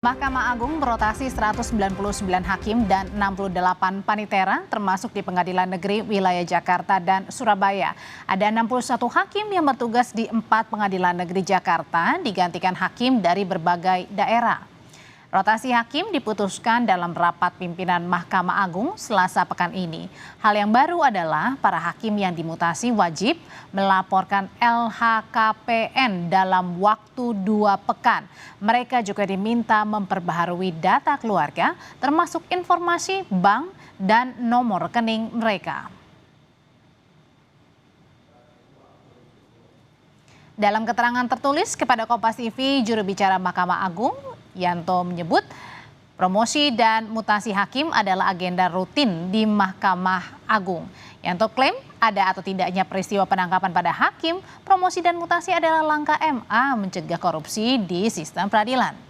Mahkamah Agung merotasi 199 hakim dan 68 panitera termasuk di Pengadilan Negeri Wilayah Jakarta dan Surabaya. Ada 61 hakim yang bertugas di 4 Pengadilan Negeri Jakarta digantikan hakim dari berbagai daerah. Rotasi hakim diputuskan dalam rapat pimpinan Mahkamah Agung Selasa pekan ini. Hal yang baru adalah para hakim yang dimutasi wajib melaporkan LHKPN dalam waktu 2 pekan. Mereka juga diminta memperbaharui data keluarga termasuk informasi bank dan nomor rekening mereka. Dalam keterangan tertulis kepada Kompas TV, juru bicara Mahkamah Agung Yanto menyebut promosi dan mutasi hakim adalah agenda rutin di Mahkamah Agung. Yanto klaim ada atau tidaknya peristiwa penangkapan pada hakim, promosi dan mutasi adalah langkah MA mencegah korupsi di sistem peradilan.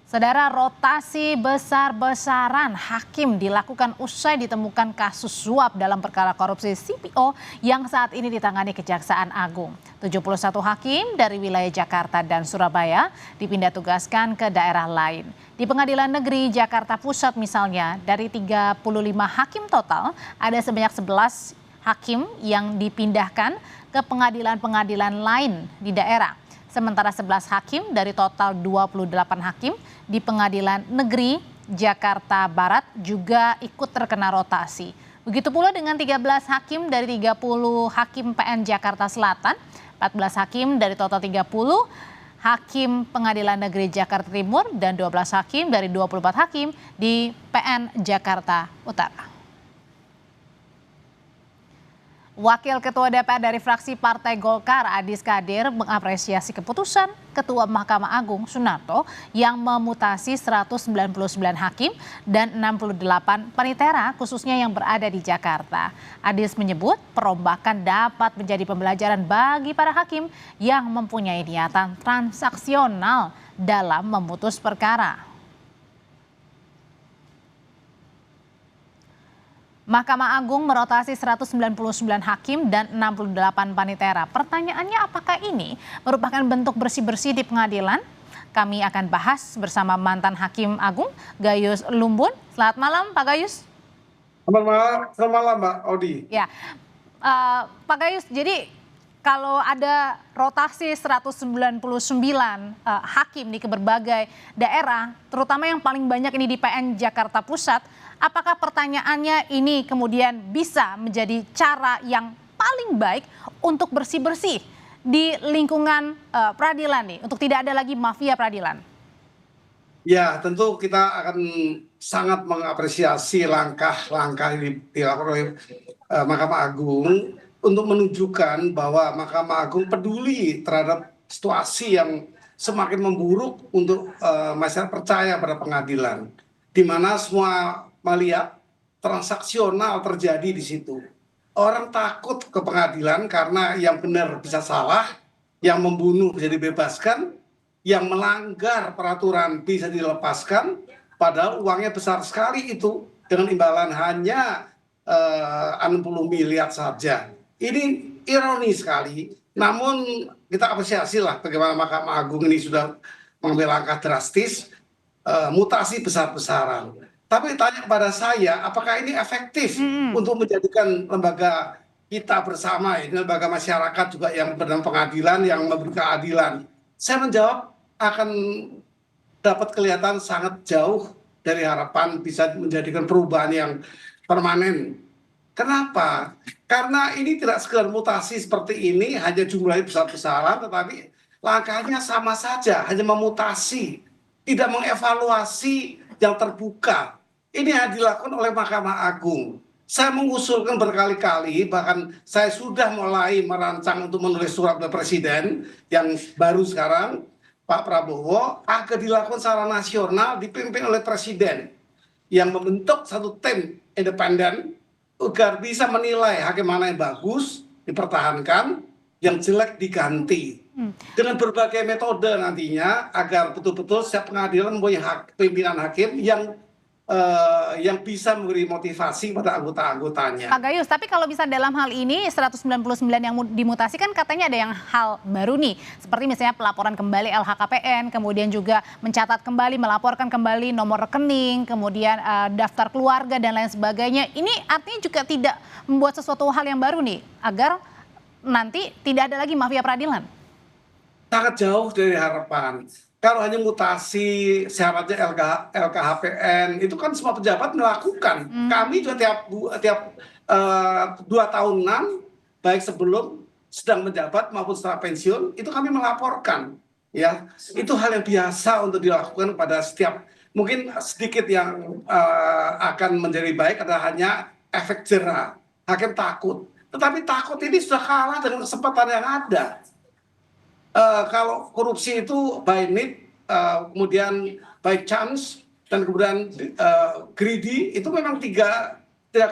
Saudara, rotasi besar-besaran hakim dilakukan usai ditemukan kasus suap dalam perkara korupsi CPO yang saat ini ditangani Kejaksaan Agung. 71 hakim dari wilayah Jakarta dan Surabaya dipindah tugaskan ke daerah lain. Di Pengadilan Negeri Jakarta Pusat misalnya, dari 35 hakim total, ada sebanyak 11 hakim yang dipindahkan ke pengadilan-pengadilan lain di daerah. Sementara 11 hakim dari total 28 hakim di Pengadilan Negeri Jakarta Barat juga ikut terkena rotasi. Begitu pula dengan 13 hakim dari 30 hakim PN Jakarta Selatan, 14 hakim dari total 30 hakim Pengadilan Negeri Jakarta Timur, dan 12 hakim dari 24 hakim di PN Jakarta Utara. Wakil Ketua DPR dari fraksi Partai Golkar Adis Kadir mengapresiasi keputusan Ketua Mahkamah Agung Sunarto yang memutasi 199 hakim dan 68 panitera khususnya yang berada di Jakarta. Adis menyebut perombakan dapat menjadi pembelajaran bagi para hakim yang mempunyai niatan transaksional dalam memutus perkara. Mahkamah Agung merotasi 199 hakim dan 68 panitera. Pertanyaannya, apakah ini merupakan bentuk bersih-bersih di pengadilan? Kami akan bahas bersama mantan Hakim Agung, Gayus Lumbun. Selamat malam, Pak Gayus. Selamat malam, Mbak Audi. Ya, Pak Gayus, jadi kalau ada rotasi 199 hakim di berbagai daerah, terutama yang paling banyak ini di PN Jakarta Pusat, apakah pertanyaannya ini kemudian bisa menjadi cara yang paling baik untuk bersih-bersih di lingkungan peradilan nih, untuk tidak ada lagi mafia peradilan? Ya, tentu kita akan sangat mengapresiasi langkah-langkah yang dilakukan oleh Mahkamah Agung untuk menunjukkan bahwa Mahkamah Agung peduli terhadap situasi yang semakin memburuk untuk masyarakat percaya pada pengadilan, di mana semua melihat transaksional terjadi di situ. Orang takut ke pengadilan karena yang benar bisa salah, yang membunuh bisa dibebaskan, yang melanggar peraturan bisa dilepaskan, padahal uangnya besar sekali itu dengan imbalan hanya 60 miliar saja. Ini ironi sekali, namun kita apresiasi lah bagaimana Mahkamah Agung ini sudah mengambil langkah drastis, mutasi besar-besaran. Tapi tanya kepada saya, apakah ini efektif untuk menjadikan lembaga kita bersama, ini lembaga masyarakat juga yang bernama pengadilan, yang memberi keadilan? Saya menjawab akan dapat kelihatan sangat jauh dari harapan bisa menjadikan perubahan yang permanen. Kenapa? Karena ini tidak sekedar mutasi seperti ini, hanya jumlahnya besar-besaran, tetapi langkahnya sama saja, hanya memutasi, tidak mengevaluasi yang terbuka. Ini yang dilakukan oleh Mahkamah Agung. Saya mengusulkan berkali-kali, bahkan saya sudah mulai merancang untuk menulis surat ke Presiden yang baru sekarang, Pak Prabowo, agar dilakukan secara nasional dipimpin oleh Presiden yang membentuk satu tim independen agar bisa menilai hakim mana yang bagus dipertahankan, yang jelek diganti dengan berbagai metode nantinya agar betul-betul setiap pengadilan mempunyai pimpinan hakim yang yang bisa memberi motivasi pada anggota-anggotanya. Pak Gayus, tapi kalau bisa dalam hal ini 199 yang dimutasi kan katanya ada yang hal baru nih. Seperti misalnya pelaporan kembali LHKPN, kemudian juga mencatat kembali, melaporkan kembali nomor rekening, kemudian daftar keluarga dan lain sebagainya. Ini artinya juga tidak membuat sesuatu hal yang baru nih, agar nanti tidak ada lagi mafia peradilan. Sangat jauh dari harapan. Kalau hanya mutasi syaratnya LKHPN itu kan semua pejabat melakukan. Kami juga tiap 2 tahunan, baik sebelum, sedang menjabat maupun setelah pensiun, itu kami melaporkan. Ya, itu hal yang biasa untuk dilakukan pada setiap. Mungkin sedikit yang akan menjadi baik adalah hanya efek jera. Hakim takut, tetapi takut ini sudah kalah dengan kesempatan yang ada. Kalau korupsi itu by need, kemudian by chance, dan kemudian greedy, itu memang tiga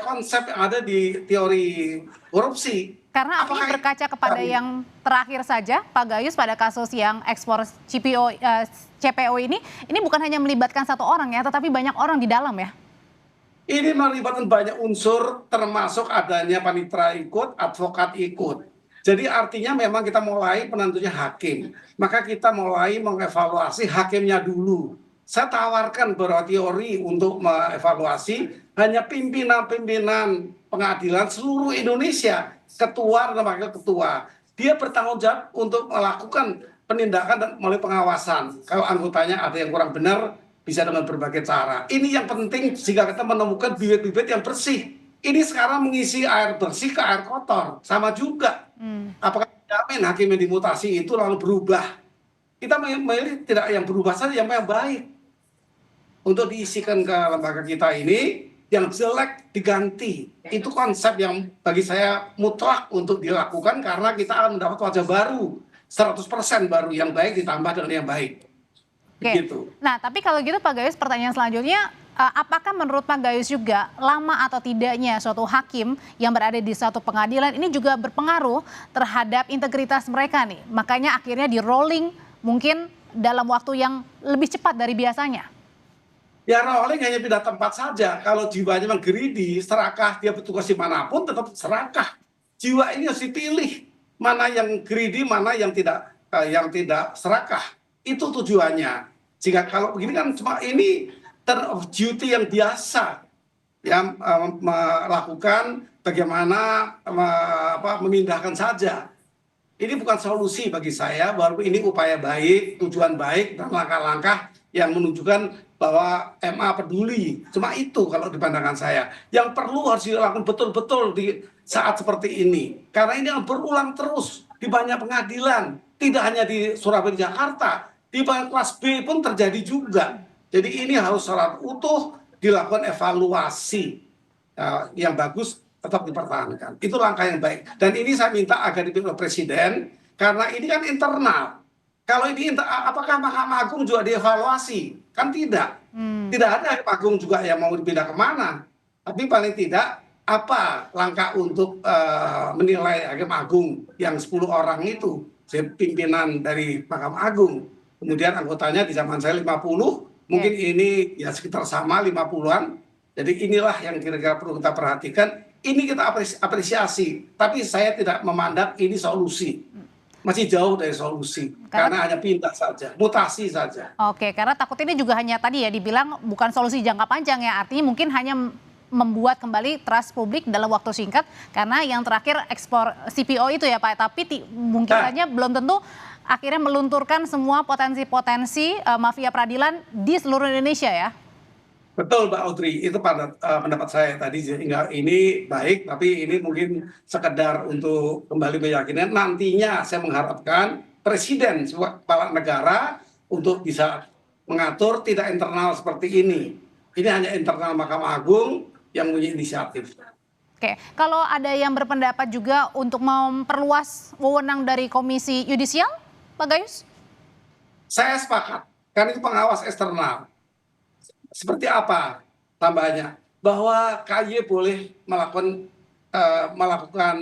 konsep yang ada di teori korupsi. Karena artinya berkaca kepada yang terakhir saja, Pak Gayus, pada kasus yang ekspor CPO ini bukan hanya melibatkan satu orang ya, tetapi banyak orang di dalam ya. Ini melibatkan banyak unsur, termasuk adanya panitera ikut, advokat ikut. Jadi artinya memang kita mulai penentunya hakim. Maka kita mulai mengevaluasi hakimnya dulu. Saya tawarkan beberapa teori untuk mengevaluasi hanya pimpinan-pimpinan pengadilan seluruh Indonesia, ketua dan wakil ketua. Dia bertanggung jawab untuk melakukan penindakan dan melalui pengawasan. Kalau anggotanya ada yang kurang benar, bisa dengan berbagai cara. Ini yang penting sehingga kita menemukan bibit-bibit yang bersih. Ini sekarang mengisi air bersih ke air kotor, sama juga. Apakah jamin hakim yang dimutasi itu lalu berubah? Kita memilih tidak yang berubah saja, yang baik. Untuk diisikan ke lembaga kita ini, yang jelek diganti. Itu konsep yang bagi saya mutlak untuk dilakukan karena kita akan mendapat wajah baru, 100% baru, yang baik ditambah dengan yang baik. Oke. Gitu. Nah, tapi kalau gitu Pak Gayus, pertanyaan selanjutnya, apakah menurut Pak Gayus juga lama atau tidaknya suatu hakim yang berada di suatu pengadilan ini juga berpengaruh terhadap integritas mereka nih? Makanya akhirnya di rolling mungkin dalam waktu yang lebih cepat dari biasanya. Ya rolling hanya pindah tempat saja. Kalau jiwanya memang greedy, serakah, dia bertugas dimanapun tetap serakah. Jiwa ini harus dipilih. Mana yang greedy, mana yang tidak serakah. Itu tujuannya. Jika kalau begini kan cuma ini turn of duty yang biasa, yang melakukan bagaimana memindahkan saja. Ini bukan solusi bagi saya, walaupun ini upaya baik, tujuan baik, dan langkah-langkah yang menunjukkan bahwa MA peduli. Cuma itu kalau di pandangan saya. Yang perlu harus dilakukan betul-betul di saat seperti ini. Karena ini yang berulang terus di banyak pengadilan. Tidak hanya di Surabaya, Jakarta. Di kelas B pun terjadi juga. Jadi ini harus secara utuh dilakukan evaluasi yang bagus, tetap dipertahankan. Itu langkah yang baik. Dan ini saya minta agar dipilih oleh Presiden, karena ini kan internal. Kalau ini apakah Mahkamah Agung juga dievaluasi? Kan tidak. Tidak ada Hakim Agung juga yang mau dipindah kemana. Tapi paling tidak apa langkah untuk menilai Hakim Agung yang 10 orang itu, pimpinan dari Mahkamah Agung. Kemudian anggotanya di zaman saya 50, mungkin ini ya sekitar sama 50-an. Jadi inilah yang kira-kira perlu kita perhatikan. Ini kita apresiasi, tapi saya tidak memandang ini solusi. Masih jauh dari solusi, karena hanya pindah saja, mutasi saja. Oke, karena takut ini juga hanya tadi ya dibilang bukan solusi jangka panjang ya, artinya mungkin hanya membuat kembali trust publik dalam waktu singkat, karena yang terakhir ekspor CPO itu ya Pak, tapi mungkin saja belum tentu akhirnya melunturkan semua potensi-potensi mafia peradilan di seluruh Indonesia ya. Betul Mbak Audrey, itu pendapat saya tadi, sehingga ini baik, tapi ini mungkin sekedar untuk kembali meyakinkan. Nantinya saya mengharapkan Presiden kepala negara untuk bisa mengatur tidak internal seperti ini. Ini hanya internal Mahkamah Agung yang punya inisiatif. Oke, kalau ada yang berpendapat juga untuk memperluas wewenang dari Komisi Yudisial, Pak Gayus? Saya sepakat, karena itu pengawas eksternal. Seperti apa tambahannya? Bahwa KY boleh melakukan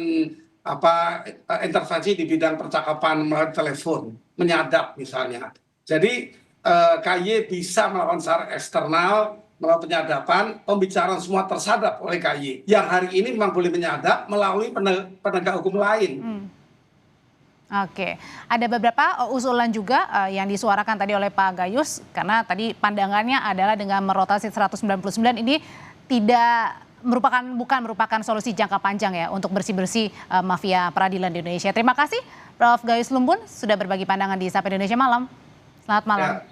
intervensi di bidang percakapan melalui telepon, menyadap misalnya. Jadi KY bisa melakukan secara eksternal, melalui penyadapan, pembicaraan semua tersadap oleh KY. Yang hari ini memang boleh menyadap melalui penegak hukum lain. Oke, ada beberapa usulan juga yang disuarakan tadi oleh Pak Gayus, karena tadi pandangannya adalah dengan merotasi 199 ini bukan merupakan solusi jangka panjang ya untuk bersih-bersih mafia peradilan di Indonesia. Terima kasih Prof. Gayus Lumbun sudah berbagi pandangan di Sapa Indonesia Malam. Selamat malam. Ya.